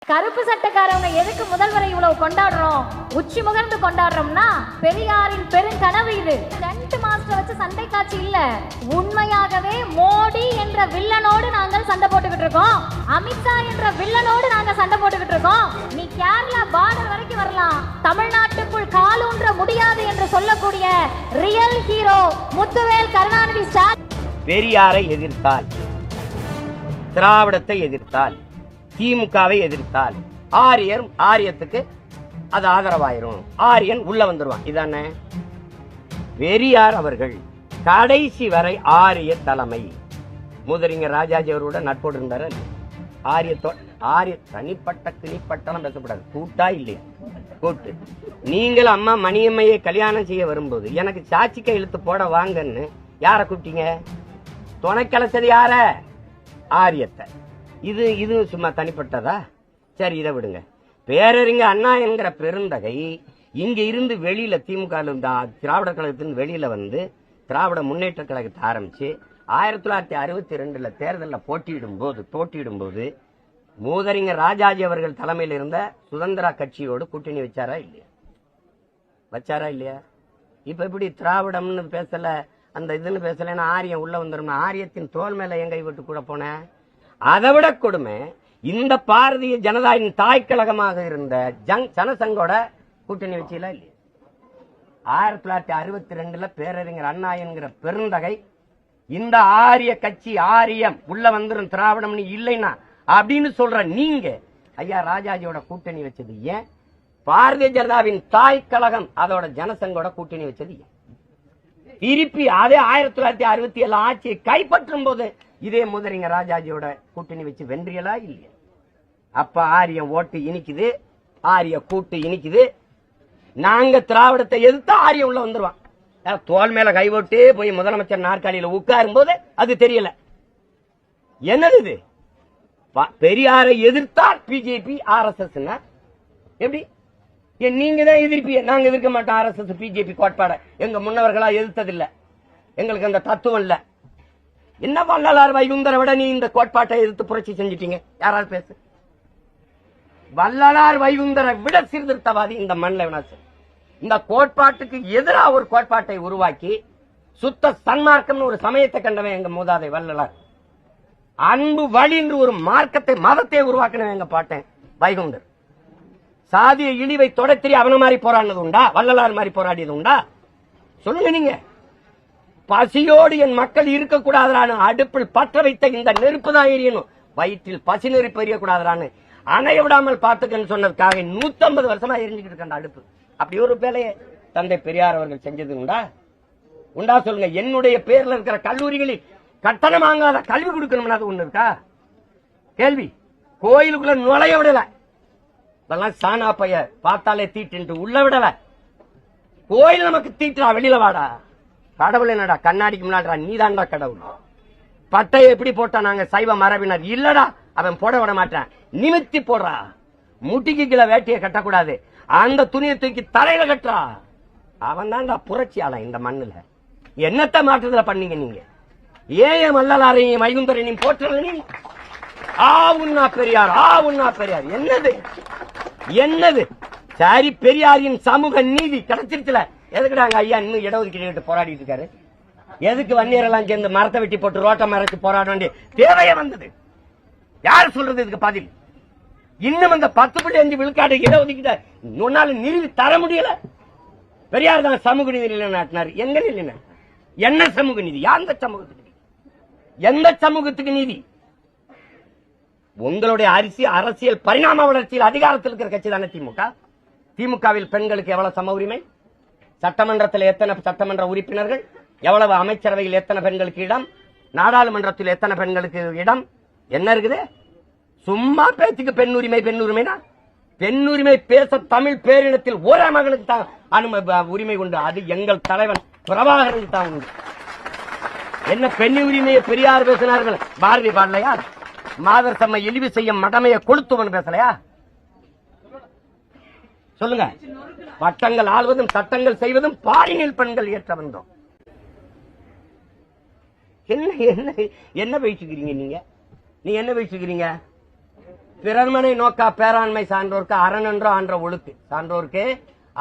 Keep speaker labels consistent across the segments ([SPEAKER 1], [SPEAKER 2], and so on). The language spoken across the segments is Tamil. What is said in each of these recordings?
[SPEAKER 1] கருப்பு சட்டக்காரவங்க எதுக்கு முதல்வரை இவ்வளவு கொண்டாடுறோம், உச்சி முகர்ந்து கொண்டாடுறோம்னா பெரியாரின் பெருங்கனவு இது. டென்ட் மாஸ்டர் வச்சு சண்டை காட்சி இல்ல, உண்மையாகவே மோடி என்ற வில்லனோடு நாங்கள் சண்டை போட்டுக்கிட்டு இருக்கோம், அமித்ஷா என்ற வில்லனோடு நாங்க சண்டை போட்டுக்கிட்டு இருக்கோம். நீ கேரளா பார்டர் வரைக்கும் வரலாம், தமிழ்நாட்டுக்குள் காலூன்ற முடியாது என்று சொல்லக்கூடிய ரியல் ஹீரோ முத்துவேல் கருணாநிதி ஸ்டாலின்.
[SPEAKER 2] பெரியாரை எதிர்த்தால், திராவிடத்தை எதிர்த்தால், திமுகவை எதிர்த்தால் ஆரியத்துக்கு அது ஆதரவாயிரும், ஆரியன் உள்ள வந்துருவான். இதானே பெரியார் அவர்கள் கடைசி வரை ஆரிய தலைமை. மூதறிஞர் ராஜாஜி அவரோட நட்போடு இருந்தாரு. ஆரிய தனிப்பட்ட கிளிப்பட்டெல்லாம் பேசப்படாது, கூட்டா இல்லையா கூட்டு. நீங்கள் அம்மா மணியம்மையை கல்யாணம் செய்ய வரும்போது எனக்கு சாட்சிக்கை இழுத்து போட வாங்கன்னு யார கூப்பிட்டீங்க? துணை கலைச்சது யார? ஆரியத்தை. இது சும்மா தனிப்பட்டதா? சரி, இதை விடுங்க. பேரறிஞர் அண்ணா என்கிற பெருந்தகை இங்க இருந்து வெளியில திமுக திராவிட கழகத்தின் வெளியில வந்து திராவிட முன்னேற்ற கழகத்தை ஆரம்பிச்சு 1962 தேர்தலில் போட்டியிடும் போது மூதறிஞர் ராஜாஜி அவர்கள் தலைமையில் இருந்த சுதந்திரா கட்சியோடு கூட்டணி வச்சாரா இல்லையா? இப்ப எப்படி திராவிடம்னு பேசல, அந்த இதுன்னு பேசலன்னா ஆரியம் உள்ள வந்துடும். ஆரியத்தின் தோல் மேல என் கை விட்டு கூட போன. அதை விட கொடுமை, இந்த பாரதிய ஜனதாவின் தாய் கழகமாக இருந்த ஜனசங்கோட கூட்டணி வச்சீங்களா இல்லையா? 1962 பேரறிஞர் அண்ணா என்கிற பெருந்தகை இந்த ஆரிய கட்சி ஆரியம் உள்ள வந்துடும் திராவிடம்னு இல்லைன்னா அப்படின்னு சொல்ற நீங்க ஐயா ராஜாஜியோட கூட்டணி வச்சது ஏன்? பாரதிய ஜனதாவின் தாய் கழகம் அதோட ஜனசங்கோட கூட்டணி வச்சது ஏன்? திருப்பி அதே 1967 ஆட்சியை கைப்பற்றும் போது இதே மூதறிஞர் ராஜாஜியோட கூட்டணி வச்சு வென்றியலா இல்லையா? அப்ப ஆரியம் ஓட்டு இனிக்குது, ஆரிய கூட்டு இனிக்குது. நாங்க திராவிடத்தை எதிர்த்து ஆரியம் உள்ள வந்துருவான். தோல் மேல கை ஓட்டே போய் முதலமைச்சர் நாற்காலியில உட்காரும் போது அது தெரியல. என்னது இது? பெரியாரை எதிர்த்தால் பிஜேபி RSS எப்படி? நீங்க தான் எதிர்ப்பீங்க, நாங்க எதிர்க்க மாட்டோம். RSS பிஜேபி கோட்பாட எங்க முன்னவர்களா எதிர்த்ததில்லை, எங்களுக்கு அந்த தத்துவம் இல்ல. என்ன வள்ளலார் வைகுந்தரை விட நீ இந்த கோட்பாட்டை எதிர்த்து புரட்சி செஞ்சிட்டீங்க? யாராவது பேசு. வள்ளலார் வைகுந்தரை விட சீர்திருத்தவாதி இந்த மண்ணில். இந்த கோட்பாட்டுக்கு எதிராக ஒரு கோட்பாட்டை உருவாக்கி சுத்த சன்மார்க்கம் ஒரு சமயத்தை கண்டவன் எங்க மூதாதை வள்ளலார். அன்பு வழி என்று ஒரு மார்க்கத்தை மதத்தை உருவாக்கினவன் எங்க பாட்டேன் வைகுந்தர். சாதிய இழிவை தொடர்த்தி அவன மாதிரி போராடினது உண்டா? வள்ளலார் மாதிரி போராடியது உண்டா? சொல்லுங்க நீங்க. பசியோடு என் மக்கள் இருக்கக்கூடாதான்னு அடுப்பில் பற்ற வைத்த இந்த நெருப்பு தான் எரியணும், வயிற்றில் பசி நெருப்பு எரியக்கூடாதான்னு அணைய விடாமல் பார்த்துக்கன்னு சொன்னதுக்காக 150 வருஷமா எரிஞ்சுக்கிட்டு இருக்க அடுப்பு. அப்படி ஒரு வேலையை தந்தை பெரியார் அவர்கள் செஞ்சது உண்டா சொல்லுங்க. என்னுடைய பேர்ல இருக்கிற கல்லூரிகளில் கட்டணம் வாங்காத கல்வி கொடுக்கணும்னா அது ஒண்ணு இருக்கா? கேள்வி. கோயிலுக்குள்ள நுழைய விடல, இதெல்லாம் சானா பைய பார்த்தாலே தீட்டு உள்ள விடல. கோயில் நமக்கு தீட்டுறா, வெளியில வாடா. கடவுள் என்னடா கண்ணாடிக்கு முன்னாடிடா, நீதான்டா கடவுள். பட்டையை எப்படி போட்டா நாங்க சைவ மரபினர் இல்லடா, அவன் போட விட மாட்டான். நிமித்தி போடுறா, முட்டிக்கு கீழே வேட்டியை கட்டக்கூடாது, அந்த துணியை தூக்கி தலையில கட்டுறா. அவன் தான்டா புரட்சியாளன் இந்த மண்ணுல. என்னத்த மாற்றத்துல பண்ணீங்க நீங்க? ஏன் வள்ளலாரையும் வைகுந்தரையும் போற்றல நீ? உண்ணா பெரியார் என்னது? சரி, பெரியாரின் சமூக நீதி கிடைச்சிருச்சுல, எதுக்குடாங்க ஐயா இன்னும் இடஒதுக்கீடு போராடிட்டு இருக்காரு? எதுக்கு வன்னியரெல்லாம் சேர்ந்து மரத்தை வெட்டி போட்டு ரோட்டை மறைச்சு போராட வேண்டிய தேவையே வந்தது? யார் சொல்றது இதுக்கு பதில்? இன்னும் அந்த 10.5 விழுக்காடு இடஒதுக்கீடு முன்னால நிறுவி தர முடியல. பெரியார் தான் சமூக நீதி நிலைநாட்டினார். எங்க நிலைனா என்ன சமூக நீதி? எந்த சமூகத்துக்கு நீதி? உங்களுடைய அரசியல் பரிணாம வளர்ச்சியில் அதிகாரத்தில் இருக்கிற கட்சி தானே திமுக. திமுகவில் பெண்களுக்கு எவ்வளவு சம உரிமை? சட்டமன்றத்தில் எத்தனை சட்டமன்ற உறுப்பினர்கள்? எவ்வளவு அமைச்சரவையில் எத்தனை பெண்களுக்கு இடம்? நாடாளுமன்றத்தில் எத்தனை பெண்களுக்கு இடம்? என்ன இருக்குது? சும்மா பேச்சுக்கு பெண் உரிமைனா பெண்ணுரிமை பேச தமிழ் பேரினத்தில் ஒரே மகனுக்கு தான் உரிமை உண்டு. அது எங்கள் தலைவன் பிரபாகரனுக்கு தான் உண்டு. என்ன பெண் உரிமையை பெரியார் பேசினார்கள்? பாரதி பாடலையா? மாதர் தம்மை இழிவு செய்யும் மடமையை கொளுத்துவன் பேசலையா? சொல்லுங்க. பட்டங்கள் ஆள்வதும் சட்டங்கள் செய்வதும் பாலியல் பெண்கள் ஏற்ற வந்தோம். என்ன என்ன என்ன பேசிக்கிறீங்க நீங்க? நீ என்ன பேசிக்கிறீங்க? பிறர்மனை நோக்கா பேராண்மை சான்றோருக்கு அரணன்றோ ஆன்ற ஒழுக்கு. சான்றோருக்கு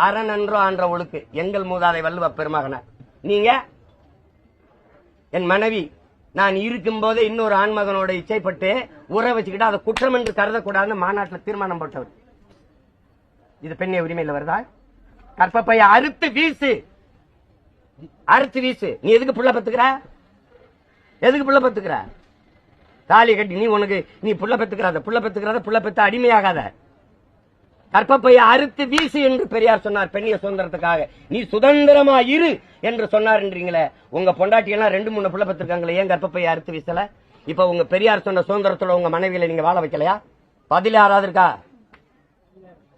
[SPEAKER 2] அரணன்றோ ஆன்ற ஒழுக்கு. எங்கள் மூதாதை வள்ளுவ பெருமகனார். நீங்க என் மனைவி நான் இருக்கும் போதே இன்னொரு ஆண்மகனோட இச்சைப்பட்டு உற வச்சுக்கிட்டு அதை குற்றம் என்று கருதக்கூடாதுன்னு மாநாட்டில் தீர்மானம் போட்டவர். இது பெண்ணிய உரிமையில் வருதா? கற்பப்பைய அறுத்து வீசு, அறுத்து வீசு. நீ எதுக்கு புள்ள பத்துக்கிற? எதுக்கு புள்ள பத்துக்கிற? தாலி கட்டி நீ புள்ள பெத்துக்கிறத புள்ள பெத்து அடிமையாகாத. கற்பப்பைய அறுத்து வீசு என்று பெரியார் சொன்னார் பெண்ணிய சுதந்திரத்துக்காக. நீ சுதந்திரமா இரு என்று சொன்னார் என்றீங்களே. உங்க பொண்டாட்டி எல்லாம் 2-3 புள்ள பெற்றிருக்காங்களே, ஏன் கற்பப்பைய அறுத்து வீசல? இப்ப உங்க பெரியார் சொன்ன சுதந்திரத்தோட உங்க மனைவியில நீங்க வாழ வைக்கலையா? பதில் யாராவது இருக்கா?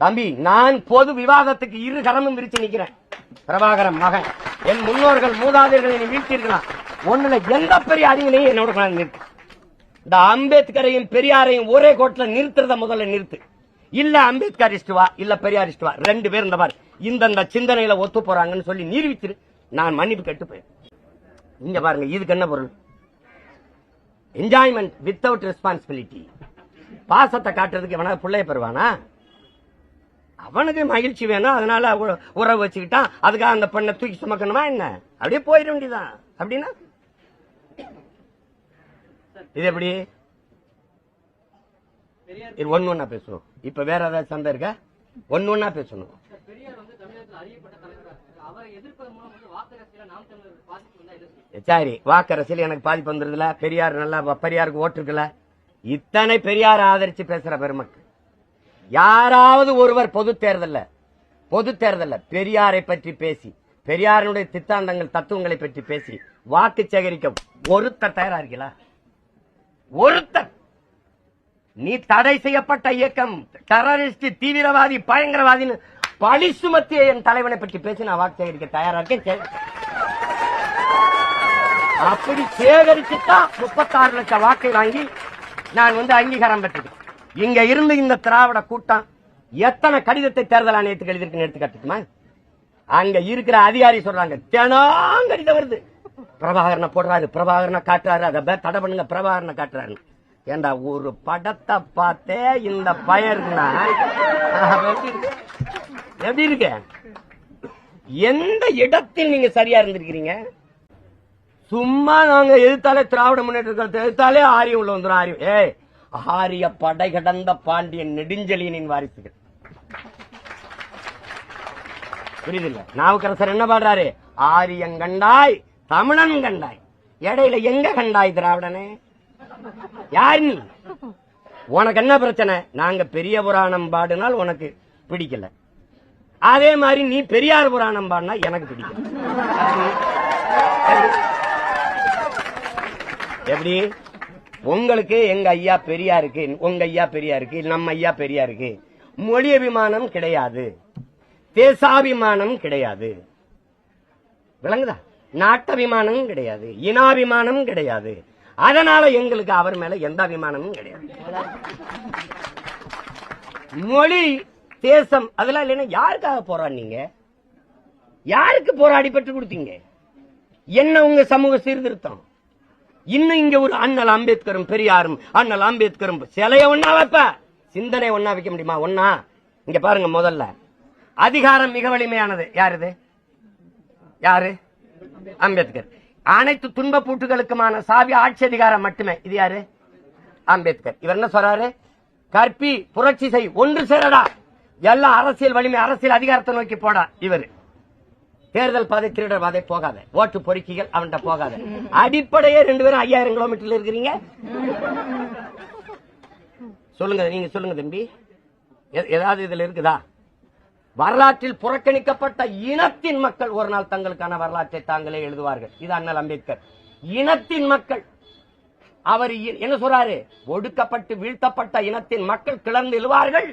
[SPEAKER 2] தம்பி, நான் பொது விவாதத்துக்கு 2 கரமும் விரிச்சு நிக்கிறேன். பிரபாகரன் மகன், என் முன்னோர்கள் மூதாதையர்களை நீ வீழ்த்திருக்கலாம். ஒண்ணுல எந்த பெரிய அறிவினையும் என்னோட நிறுத்து. இந்த அம்பேத்கரையும் பெரியாரையும் ஒரே கோட்ல நிறுத்துறத முதல்ல நிறுத்து. இல்ல அம்பேத்கரிஸ்ட் வா, இல்ல பெரியாரிஸ்ட் வா, 2 பேர் இந்த மாதிரி இந்த சிந்தனையில ஒத்து போறாங்கன்னு சொல்லி நிரூபிச்சிரு. நான் மன்னிப்பு கேட்டு போய் இங்க பாருங்க. இதுக்கு என்ன பொருள்? Enjoyment without responsibility. பாசத்தை காட்டுறதுக்கு எவனா பிள்ளைய பெறுவானா? அவனுக்கு மகிழ்ச்சி வேணும், அதனால உறவு வச்சுக்கிட்டான். அதுக்காக அந்த பெண்ணை தூக்கி சுமக்கணுமா என்ன? அப்படியே போயிட வேண்டியதான். அப்படின்னா இது எப்படி? ஒன்னு பேசணும். இப்ப வேற ஏதாவது சண்டை இருக்க? ஒன்னா பேசணும். சரி, வாக்கரசியல் எனக்கு பாதிப்பு வந்துருதுல. பெரியார் நல்லா, பெரியாருக்கு ஓட்டு இருக்குல்ல. இத்தனை பெரியார் ஆதரிச்சு பேசுற பெருமக்கள் யாராவது ஒருவர் பொது தேர்தல்ல பெரியாரை பற்றி பேசி, பெரியாருடைய சித்தாந்தங்கள் தத்துவங்களை பற்றி பேசி வாக்கு சேகரிக்க ஒருத்தர் தயாரா இருக்கீங்களா? ஒருத்தர். நீ தடை செய்யப்பட்ட இயக்கம், டெரரிஸ்ட், தீவிரவாதி, பயங்கரவாதின்னு பழி சுமத்திய என் தலைவனை பற்றி பேசி நான் வாக்கு சேகரிக்க தயாரா இருக்கேன். அப்படி சேகரிச்சுதான் 36 லட்சம் வாக்கை வாங்கி நான் அங்கீகாரம் பெற்றது. இங்க இருந்து இந்த திராவிட கூட்டம் எத்தனை கடிதத்தை தேர்தல் ஆணையத்துக்கு எழுதிருக்குன்னு எடுத்துக்காட்டுமா? அங்க இருக்கிற அதிகாரி சொல்றாங்க, தினம் கடிதம் வருது, பிரபாகரனை போடுறாரு, பிரபாகரனை காட்டுறாரு, அதை தடை பண்ணுங்க, பிரபாகரனை காட்டுறாரு. ஏண்டா ஒரு படத்தை பார்த்தே இந்த பயர்னா எப்படி இருக்கு? எந்த இடத்தில் நீங்க சரியா இருந்திருக்கிறீங்க? சும்மா நாங்க எதிர்த்தாலே திராவிட முன்னேற்ற கழகத்தை எதிர்த்தாலே ஆரியம் உள்ள வந்துடும். ஆரியம் ஆரிய படை கடந்த பாண்டியன் நெடுஞ்செழியனின் வாரிசுகள். புரியுதில்ல? நாவுக்கரசர் என்ன பாடுறாரு? ஆரியன் கண்டாய், தமிழன் கண்டாய், இடையில எங்க கண்டாய் திராவிடனே? யார் நீ? உனக்கு என்ன பிரச்சனை? நாங்க பெரிய புராணம் பாடினால் உனக்கு பிடிக்கல, அதே மாதிரி நீ பெரியார் புராணம் பாடினா எனக்கு பிடிக்கல. எப்படி? உங்களுக்கு எங்க ஐயா பெரியாருக்கு, உங்க ஐயா பெரியாருக்கு, நம்ம ஐயா பெரியாருக்கு மொழி அபிமானம் கிடையாது, தேசாபிமானம் கிடையாது, விளங்குதா? நாட்டபிமானம் கிடையாது, இனாபிமானம் கிடையாது. அதனால எங்களுக்கு அவர் மேல எந்த அபிமானமும் கிடையாது. மொழி, தேசம் அதெல்லாம் இல்லைன்னா யாருக்காக போராடினீங்க? யாருக்கு போராடி பெற்று கொடுத்தீங்க? என்ன உங்க சமூக சீர்திருத்தம்? இன்னும் இங்க ஒரு அண்ணல் அம்பேத்கரும் பெரியாரும், அண்ணல் அம்பேத்கரும் சிலைய ஒன்னா வைப்ப, சிந்தனை ஒன்னா வைக்க முடியுமா? ஒன்னா. இங்க பாருங்க, முதல்ல அதிகாரம் மிக வலிமையானது யாரு? யாரு? அம்பேத்கர். அனைத்து துன்ப பூட்டுகளுக்குமான சாவி ஆட்சி அதிகாரம் மட்டுமே. இது யாரு? அம்பேத்கர். இவர் என்ன சொல்றாரு? கற்பி, புரட்சி செய், ஒன்று சேரடா, எல்லாம் அரசியல் வலிமை, அரசியல் அதிகாரத்தை நோக்கி போடா. இவரு தேர்தல் பாதை, திருடர் பாதை போகாத, ஓட்டு பொறுக்கிகள் அவன்கிட்ட போகாத. அடிப்படையே 2 பேரும் 5000 கிலோமீட்டர்ல இருக்கிறீங்க. சொல்லுங்க, நீங்க சொல்லுங்க தம்பி, ஏதாவது இதுல இருக்குதா? வரலாற்றில் புறக்கணிக்கப்பட்ட இனத்தின் மக்கள் ஒரு நாள் தங்களுக்கான வரலாற்றை தாங்களே எழுதுவார்கள். இது அண்ணல் அம்பேத்கர். இனத்தின் மக்கள். அவர் என்ன சொல்றாரு? ஒடுக்கப்பட்டு வீழ்த்தப்பட்ட இனத்தின் மக்கள் கிளர்ந்து எழுவார்கள்,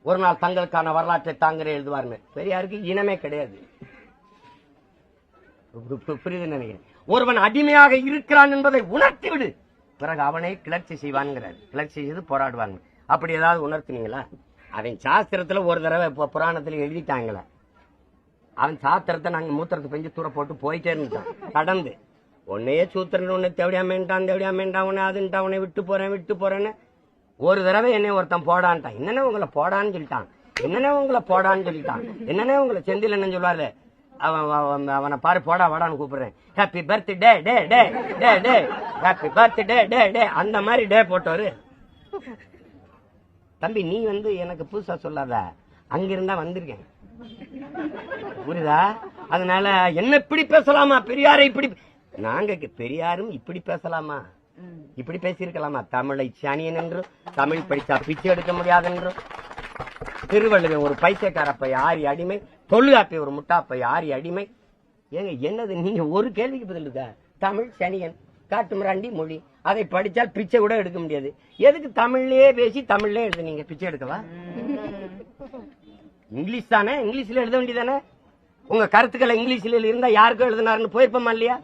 [SPEAKER 2] ஒரு நாள் தங்களுக்கான வரலாற்றை தாங்களே எழுதுவார்கள். பெரியாருக்கு இனமே கிடையாது. புரியுது நினைக்கிறேன். ஒருவன் அடிமையாக இருக்கிறான் என்பதை உணர்த்தி விடு, பிறகு அவனை கிளர்ச்சி செய்வான்ங்கிறார். கிளர்ச்சி செய்து போராடுவாங்க. அப்படி ஏதாவது உணர்த்தினீங்களா? அவன் சாஸ்திரத்துல ஒரு தடவை புராணத்துல எழுதிட்டாங்களே, அவன் சாஸ்திரத்தை நாங்க மூத்திரத்தை பெஞ்சு தூர போட்டு போயிட்டே இருந்துட்டான். கடந்து உன்னையே சூத்திரன், உன்னை தேவையாமேன்ட்டான், உன்னை அதுன்ட்டான், உன்னை விட்டு போறேன்னு ஒரு தடவை என்னை ஒருத்தன் போடான்ட்டான். என்னென்ன உங்களை போடான்னு சொல்லிட்டான், என்னென்ன உங்களை போடான்னு சொல்லிட்டான், என்னென்ன உங்களை செந்தில் என்ன சொல்லுவாரு, அவனை பாரு போடா வாடான்னு கூப்பிடுறேன். ஹாப்பி பர்த்டே டே டே டே டே, ஹாப்பி பர்த்டே டே டே, அந்த மாதிரி டே போட்டவரு. தம்பி நீ வந்து எனக்கு புதுசா சொல்லாத, அங்கிருந்தா வந்திருக்கேன், புரியுதா? அதனால என்ன இப்படி பேசலாமா, பெரியாரை இப்படி, நாங்க பெரியாரும் இப்படி பேசலாமா, இப்படி பேசியிருக்கலாமா? தமிழை சனியன் என்றும், தமிழ் படிச்சா பிச்சை எடுக்க முடியாது என்றும், திருவள்ளுவர் ஒரு பைத்தியக்காரப்பை 6 அடிமை, தொல்காப்பி ஒரு முட்டாப்பை 6 அடிமை. ஏங்க என்னது, நீங்க ஒரு கேள்விக்கு பதில் இருக்கா? தமிழ் சனியன், காட்டு மிராண்டி மொழி, அதை படிச்சால் பிச்சை கூட எடுக்க முடியாது. எதுக்கு தமிழ்லயே பேசி தமிழ்லயே எழுது, நீங்க பிச்சை எடுக்கவா? இங்கிலீஷ் தானே, இங்கிலீஷ்ல எழுத வேண்டியதானே? உங்க கருத்துக்களை இங்கிலீஷ்ல இருந்தா யாருக்கும் எழுதினாருன்னு போயிருப்போமா இல்லையா?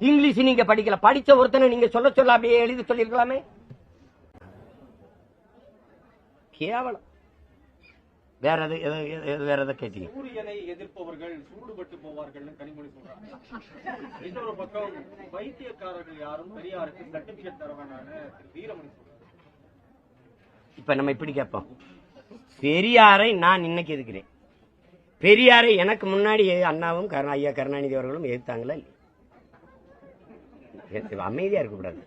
[SPEAKER 2] இங்கிலீஷ் நீங்க படிக்கல, படிச்ச ஒருத்தனை நீங்க சொல்ல சொல்ல அப்படியே எழுதி சொல்லிருக்கலாமே. கேவலம். வேற எதை கேட்டீங்க?
[SPEAKER 3] சூரியனை எதிர்ப்பவர்கள் சூடுபட்டு போவார்கள் கனிமொழி சொல்றாங்க. இன்னொரு பக்கம் வைத்தியக்காரர்கள் யாரும் பெரியாருக்கு சர்டிபிகேட் தர வேண்டாம்னு வீரமணி சொல்றாங்க.
[SPEAKER 2] இப்ப நம்ம இப்படி கேட்போம், பெரியாரை நான் இன்னைக்கு எதுக்கிறேன், பெரியாரை எனக்கு முன்னாடி அண்ணாவும் ஐயா கருணாநிதி அவர்களும் எதிர்த்தாங்களா? அமைதியா இருக்கக்கூடாது.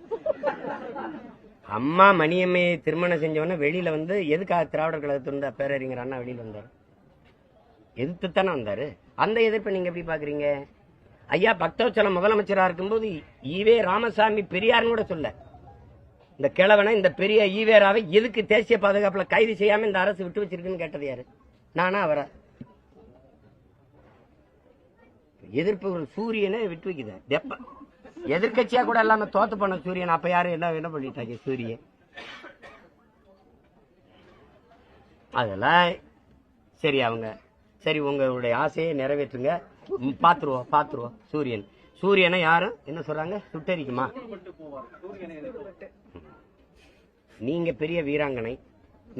[SPEAKER 2] அம்மா மணியம்மையை திருமணம் செஞ்சவன வெளியில வந்து எதுக்காக திராவிடர் கழகத்தில் இருந்த பேரறிஞர் அண்ணா வெளியில வந்தாரு? எதிர்த்துத்தானே வந்தாரு. அந்த எதிர்ப்பை நீங்க எப்படி பாக்குறீங்க? ஐயா பக்தவச்சலம் முதலமைச்சரா இருக்கும்போது ஈவே ராமசாமி பெரியார்னு கூட சொல்ல, இந்த கிழவனை, இந்த பெரிய ஈவேராவை எதுக்கு தேசிய பாதுகாப்புல கைது செய்யாம இந்த அரசு விட்டு வச்சிருக்குன்னு கேட்டது யாரு? நானா அவரா? எதிர்ப்பு சூரியனை விட்டு வைக்குது. எதிர்கட்சியா கூட இல்லாம தோத்து பண்ண சூரியன் அப்ப யாரு என்ன பண்ணிட்டாங்க? சூரியன் அதெல்லாம் சரி, அவங்க சரி உங்களுடைய ஆசையை நிறைவேற்றுங்க, பாத்துருவோம். சூரியனை யாரும் என்ன சொல்றாங்க, சுட்டரிக்குமா? நீங்க பெரிய வீராங்கனை,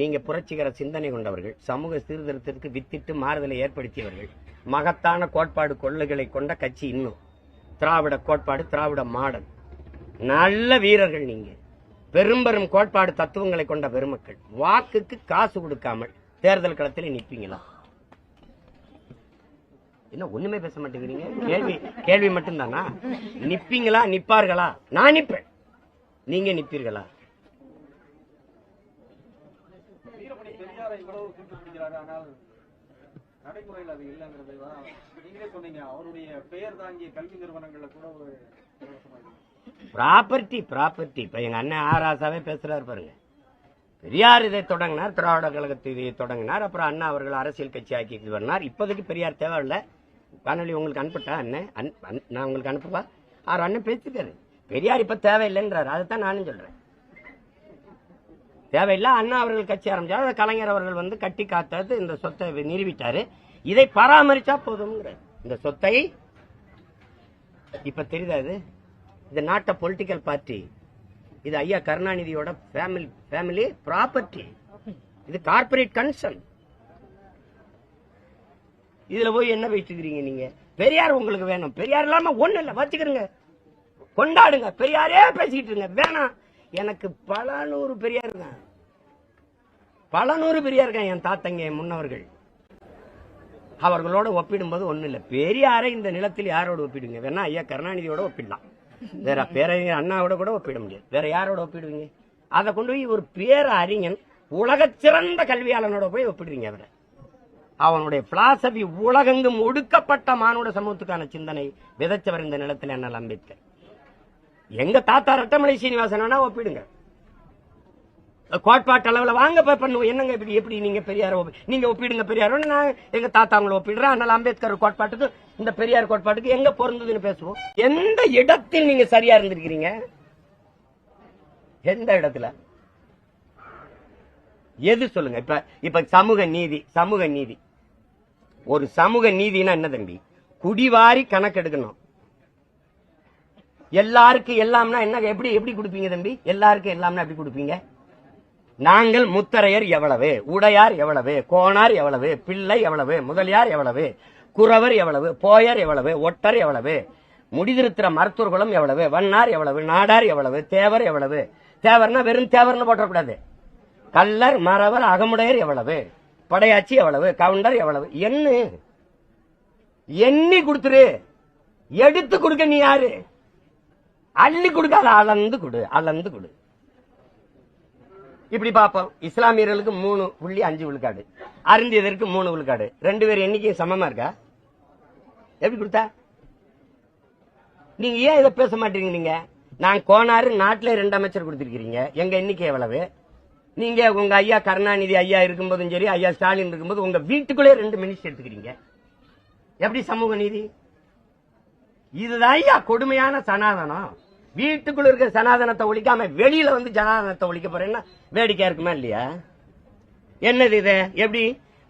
[SPEAKER 2] நீங்க புரட்சிகர சிந்தனை கொண்டவர்கள், சமூக சீர்திருத்தத்துக்கு வித்திட்டு மாறுதலை ஏற்படுத்தியவர்கள், மகத்தான கோட்பாடு கொள்கைகளை கொண்ட கட்சி, இன்னும் திராவிட கோட்பாடு, திராவிட மாடல், நல்ல வீரர்கள் நீங்க, பெரும்பெரும் கோட்பாடு தத்துவங்களை கொண்ட பெருமக்கள். வாக்குக்கு காசு கொடுக்காமல் தேர்தல் களத்தில் நிற்பீங்களா? என்ன ஒண்ணுமே பேச மாட்டேங்கிறீங்க? கேள்வி மட்டும்தானா? நிப்பீங்களா, நிப்பார்களா? நான் நிப்பேன், நீங்க நிப்பீர்களா?
[SPEAKER 3] நடைமுறையில் அது இல்லைங்கிறதுதான் நீங்களே சொன்னீங்க. அவருடைய பெயர் தாங்கிய கல்வி நிறுவனங்கள்ல கூட ஒரு
[SPEAKER 2] ப்ராப்பர்ட்டி. இப்ப எங்க அண்ணன் ஆராசாவே பேசுறாரு பாருங்க. பெரியார் இதை தொடங்கினார், திராவிட கழகத்தை இதை தொடங்கினார், அப்புறம் அண்ணா அவர்கள் அரசியல் கட்சி ஆக்கி வந்தார். இப்போதைக்கு பெரியார் தேவையில்ல. காணொலி உங்களுக்கு அனுப்பிட்டா அண்ணன், நான் உங்களுக்கு அனுப்புவா. அவர் அண்ணன் பேசிருக்காரு, பெரியார் இப்ப தேவையில்லைன்றாரு. அதுதான் நானும் சொல்றேன், தேவையில்லை. அண்ணா அவர்கள் கட்சி ஆரம்பிச்சாரு, கலைஞர் அவர்கள் வந்து கட்டி காத்தது இந்த சொத்தை நிறுவிட்டாரு, இதை பராமரிச்சா போதும்ங்கிற இந்த சொத்தை. இப்ப தெரியுது, இது நாட்ட பொலிட்டிக்கல் பார்ட்டி, இது ஐயா கருணாநிதியோட ஃபேமிலி ப்ராப்பர்ட்டி, இது கார்பரேட் கன்சர்ன். இதுல போய் என்ன வச்சுக்கிறீங்க நீங்க? பெரியார் உங்களுக்கு வேணும், பெரியார் இல்லாம ஒண்ணு இல்ல, வச்சுக்கிறீங்க, கொண்டாடுங்க, பெரியாரே பேசிக்கிட்டு இருங்க. வேணாம், எனக்கு பல நூறு பெரியார் இருக்கான், என் தாத்தங்க, என் முன்னவர்கள். அவர்களோட ஒப்பிடும்போது ஒண்ணு இல்ல. பெரியாரை இந்த நிலத்தில் யாரோட ஒப்பிடுங்க? வேணா ஐயா கருணாநிதியோட ஒப்பிடலாம், வேற பேரறிஞர் அண்ணாவோட கூட ஒப்பிட முடியாது. வேற யாரோட ஒப்பிடுவீங்க? அதை கொண்டு போய் ஒரு பேர அறிஞன், உலக சிறந்த கல்வியாளனோட போய் ஒப்பிடுவீங்க. அவரை, அவனுடைய பிலாசபி உலகெங்கும் ஒடுக்கப்பட்ட மானுட சமூகத்துக்கான சிந்தனை விதைச்சவர் இந்த நிலத்தில் அண்ணல் அம்பேத்கர். எங்க தாத்தா ரட்டமலை சீனிவாசன் வேணா ஒப்பிடுங்க, கோட்பாட்டு அளவுல வாங்க பண்ணுவோம். என்னங்க இப்படி எப்படி நீங்க பெரியார நீங்க ஒப்பிடுங்க, பெரியாரோட நான் எங்க தாத்தா அவங்களை ஒப்பிடுறேன். அதனால அம்பேத்கர் கோட்பாட்டுக்கு இந்த பெரியார் கோட்பாட்டுக்கு எங்க பொருந்ததுன்னு பேசுவோம். எந்த இடத்தில் நீங்க சரியா இருந்திருக்கிறீங்க? எந்த இடத்துல? எது சொல்லுங்க. இப்ப சமூக நீதி, ஒரு சமூக நீதினா என்ன தம்பி? குடிவாரி கணக்கெடுக்கணும். எல்லாருக்கும் எல்லாம்னா என்ன? எப்படி கொடுப்பீங்க தம்பி? எல்லாருக்கும் எல்லாம்னா எப்படி கொடுப்பீங்க? நாங்கள் முத்தரையர் எவ்வளவு, உடையார் எவ்வளவு, கோணார் எவ்வளவு, பிள்ளை எவ்வளவு, முதலியார் எவ்வளவு, குறவர் எவ்வளவு, போயர் எவ்வளவு, ஒட்டர் எவ்வளவு, முடிதிருத்திர மருத்துவர்களும் எவ்வளவு, வண்ணார் எவ்வளவு, நாடார் எவ்வளவு, தேவர் எவ்வளவு, தேவர்னா வெறும் தேவர்னு போட்டக்கூடாது. கல்லர், மறவர், அகமுடையர் எவ்வளவு, படையாச்சி எவ்வளவு, கவுண்டர் எவ்வளவு, எண்ணி கொடுத்துரு. எடுத்து கொடுக்க நீ யாரு? அள்ளி கொடுக்காத, அளந்து கொடு, அளந்து கொடு. இப்படி பார்ப்போம். இஸ்லாமியர்களுக்கு 3.5 விழுக்காடு, அருந்தியதற்கு 3 விழுக்காடு, 2 பேர் எண்ணிக்கையும் சமமா இருக்கா? எப்படி கொடுத்தா? நீங்க ஏன் இதை பேச மாட்டீங்க? நீங்க நான் கோனாறு நாட்டிலே 2 அமைச்சர் கொடுத்திருக்கீங்க. எங்க எண்ணிக்கை எவ்வளவு? நீங்க உங்க ஐயா கருணாநிதி ஐயா இருக்கும்போதும் சரி, ஐயா ஸ்டாலின் இருக்கும்போது உங்க வீட்டுக்குள்ளே 2 மினிஸ்டர் எடுத்துக்கிறீங்க. எப்படி சமூக நீதி? இதுதான் ஐயா கொடுமையான சனாதனம். வீட்டுக்குள்ள இருக்க சனாதனத்தை ஒழிக்காம வெளியில வந்து ஜனாதனத்தை ஒழிக்க போறேன்னா வேடிக்கையா இருக்குமா இல்லையா? என்னது இது? எப்படி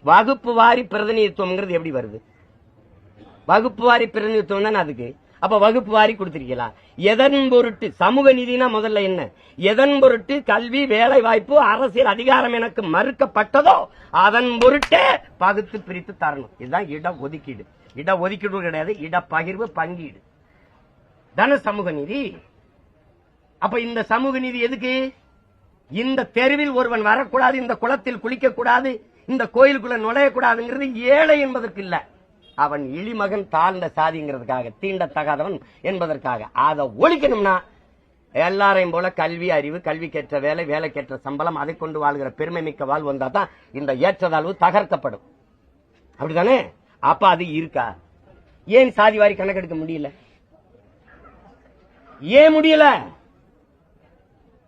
[SPEAKER 2] வகுப்பு வாரி பிரதிநிதித்துவம்ங்கிறது எப்படி வருது? வகுப்பு வாரி பிரதிநிதித்துவம் தானே அதுக்கு. அப்ப வகுப்பு வாரி கொடுத்திருக்கலாம். எதன் பொருட்டு சமூக நீதினா முதல்ல என்ன? எதன் பொருட்டு கல்வி, வேலை வாய்ப்பு, அரசியல் அதிகாரம் எனக்கு மறுக்கப்பட்டதோ அதன் பொருட்டே பகுத்து பிரித்து தரணும். இதுதான் இட ஒதுக்கீடு. இட ஒதுக்கீடு கிடையாது, இட பகிர்வு, பங்கீடு தானே சமூக நீதி. அப்ப இந்த சமூக நீதி எதுக்கு? இந்த தெருவில் ஒருவன் வரக்கூடாது, இந்த குளத்தில் குளிக்க கூடாது, இந்த கோயிலுக்குள்ள நுழையக்கூடாதுங்கிறது ஏழை என்பதற்கு இல்ல, அவன் இழிமகன், தாழ்ந்த சாதிங்கிறதுக்காக, தீண்டத்தகாதவன் என்பதற்காக. அதை ஒழிக்கணும்னா எல்லாரையும் போல கல்வி, அறிவு, கல்விக்கேற்ற வேலை, வேலைக்கேற்ற சம்பளம், அதை கொண்டு வாழ்கிற பெருமை மிக்க வாழ்வு வந்தா தான் இந்த ஏற்றதாழ்வு தகர்க்கப்படும். அப்படித்தானே? அப்ப அது இருக்கா? ஏன் சாதி வாரி கணக்கெடுக்க முடியல? ஏன் முடியல?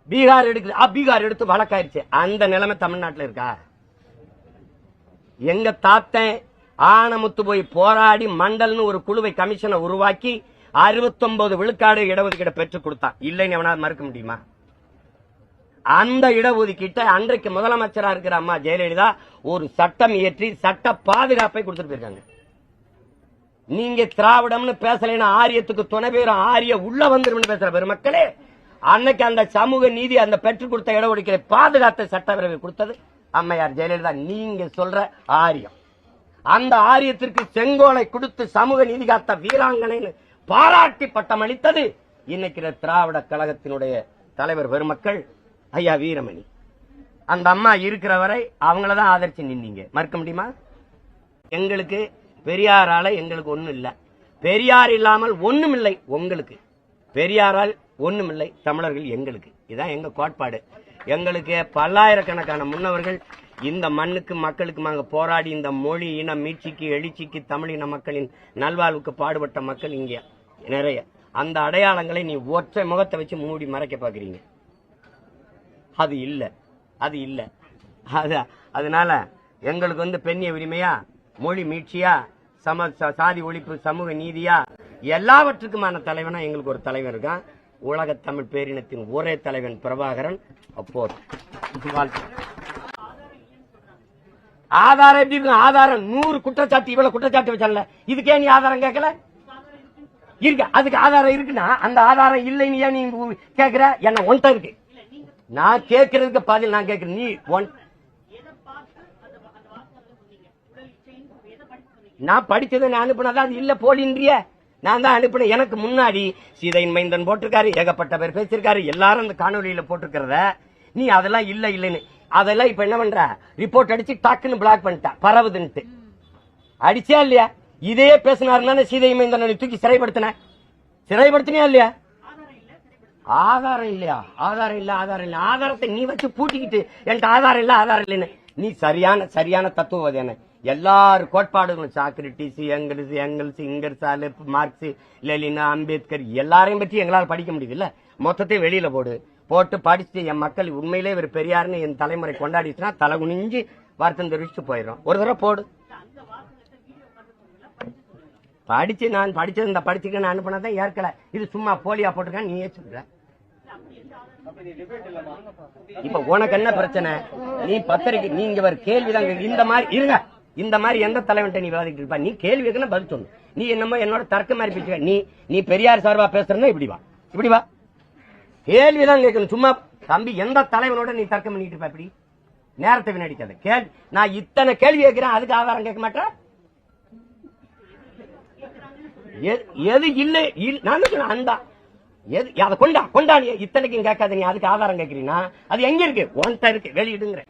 [SPEAKER 2] பீகார் எடுக்குது, பீகார் எடுத்து வழக்காயிருச்சு. அந்த நிலைமை தமிழ்நாட்டில் இருக்கா? எங்க தாத்தன் ஆனமுத்து போய் போராடி மண்டல்னு ஒரு குழுவை, கமிஷனை உருவாக்கி 69 விழுக்காடு இடஒதுக்கீடு பெற்றுக் கொடுத்தான். இல்லைன்னு எவனாவது மறுக்க முடியுமா? அந்த இடஒதுக்கீட்டை அன்றைக்கு முதலமைச்சரா இருக்கிற அம்மா ஜெயலலிதா ஒரு சட்டம் இயற்றி சட்ட பாதுகாப்பை கொடுத்துட்டு போயிருக்காங்க. நீங்க திராவிடம்னு பேசலைன்னா ஆரியத்துக்கு துணை பேரும் ஆரிய உள்ள வந்துரும் பேசுற பெருமக்களே, அன்னைக்கு அந்த சமூக நீதி, அந்த பெற்றுக் கொடுத்த இடஒதுக்கீடை பாதுகாத்த சட்டப்பேரவை கொடுத்தது அம்மையார் ஜெயலலிதா. நீங்க சொல்ற ஆரியம், அந்த ஆரியத்திற்கு செங்கோலை கொடுத்து சமூக நீதி காத்த வீராங்கனைன்னு பாராட்டி பட்டம் அளித்தது இன்னைக்கு திராவிட கழகத்தினுடைய தலைவர் பெருமக்கள் ஐயா வீரமணி. அந்த அம்மா இருக்கிற வரை அவங்களதான் ஆதரிச்சு நின்னீங்க. மறுக்க முடியுமா? எங்களுக்கு பெரியாரால எங்களுக்கு ஒண்ணும் இல்ல, பெரியார் இல்லாமல் ஒண்ணும் இல்லை உங்களுக்கு. பெரியாரால் ஒண்ணும் இல்லை தமிழர்கள் எங்களுக்கு. இதுதான் எங்க கோட்பாடு. எங்களுக்கு பல்லாயிரக்கணக்கான முன்னவர்கள் இந்த மண்ணுக்கு மக்களுக்கு போராடி இந்த மொழி இன மீட்சிக்கு, எழுச்சிக்கு, தமிழின மக்களின் நல்வாழ்வுக்கு பாடுபட்ட மக்கள் இங்க நிறைய. அந்த அடையாளங்களை நீ ஒற்றை முகத்தை வச்சு மூடி மறைக்க பாக்குறீங்க. அது இல்ல, அது இல்ல. அதனால எங்களுக்கு வந்து பெண்ணிய உரிமையா, மொழி மீட்சியா, சாதி ஒழிப்பு, சமூக நீதியா, எல்லாவற்றுக்குமான தலைவனா எங்களுக்கு ஒரு தலைவன் இருக்கான். உலக தமிழ் பேரினத்தின் ஒரே தலைவன் பிரபாகரன். அப்போ ஆதாரம் எப்படி இருக்கு? ஆதாரம் 100 குற்றச்சாட்டு, இவ்வளவு குற்றச்சாட்டு வச்சால, இதுக்கே நீ ஆதாரம் கேட்கல? இருக்கு, அதுக்கு ஆதாரம் இருக்குன்னா அந்த ஆதாரம் இல்லைன்னு ஏன் நீ கேக்குற? என்ன ஒன்ட்ட இருக்கு, நான் கேட்கறதுக்கு பதில் நான் கேட்கிறேன். நீ நான் படிச்சதை நான் அனுப்பினதான் அது இல்ல போலின்றிய. நான் தான் அனுப்பினேன். எனக்கு முன்னாடி சீதையின் மைந்தன் போட்டிருக்காரு, ஏகப்பட்ட பேர் பேசிருக்காரு, எல்லாரும் அந்த காணொலியில போட்டிருக்கிறத நீ அதெல்லாம் இல்ல இல்லன்னு, அதெல்லாம் இப்ப என்ன பண்ற? ரிப்போர்ட் அடிச்சு டக்குன்னு பிளாக் பண்ணிட்டா, பரவுதுன்ட்டு. அடிச்சா இல்லையா? இதே பேசினாருன்னா சீதை மைந்தனை தூக்கி சிறைப்படுத்தினியா இல்லையா? ஆதாரம் இல்லையா? ஆதாரம் இல்ல, ஆதாரம் இல்ல. ஆதாரத்தை நீ வச்சு பூட்டிக்கிட்டு என்கிட்ட ஆதாரம் இல்ல, ஆதாரம் இல்லைன்னு நீ சரியான தத்துவவாதி. என்ன எல்லாரும் கோட்பாடுகளும் Socrates, Engels, Ingersoll, Marx, Lenin, Ambedkar எல்லாரையும் பற்றி எங்களால் படிக்க முடியுது இல்ல. மொத்தத்தையும் வெளியில போட்டு படிச்சுட்டு என் மக்கள் உண்மையிலே ஒரு பெரியாருன்னு என் தலைமுறை கொண்டாடிச்சுன்னா தலை குனிஞ்சு வருத்தம் தெரிவிச்சுட்டு போயிடும். ஒரு தடவை போடு. படிச்சு நான் படிச்சது இந்த படிச்சுக்க நான் அனுப்பினதான் ஏற்கல. இது சும்மா போலியா போட்டிருக்கேன் நீ ஏற்றுக்கிற. இப்ப உனக்கு என்ன பிரச்சனை? நீ பத்திரிக்கை நீங்க ஒரு கேள்விதான் இந்த மாதிரி இருங்க. இந்த மாதிரி எந்த தலைவன்ட்ட நீ விவாதிக்கிட்டு இருப்பா? நீ கேள்வி பதில் சொல்லு. நீ என்னமோ என்னோட தர்க்க மாதிரி பேசுற. நீ பெரியார் சார்பா பேசுறன்னா இப்படி வா கேள்விதான் கேட்கணும். சும்மா தம்பி எந்த தலைவனோட நீ தர்க்கம் பண்ணிட்டு இருப்ப? இப்படி நேரத்தை வீணடிக்காத. கேள்வி நான் இத்தனை கேள்வி கேட்கிறேன், அதுக்கு ஆதாரம் கேட்க மாட்டேன். எது இல்லை நான் அந்த அதை கொண்டா நீ இத்தனைக்கும் கேட்காத, நீ அதுக்கு ஆதாரம் கேட்கறீங்கன்னா அது எங்க இருக்கு? உன்கிட்ட இருக்கு, வெளியிடுங்கிற.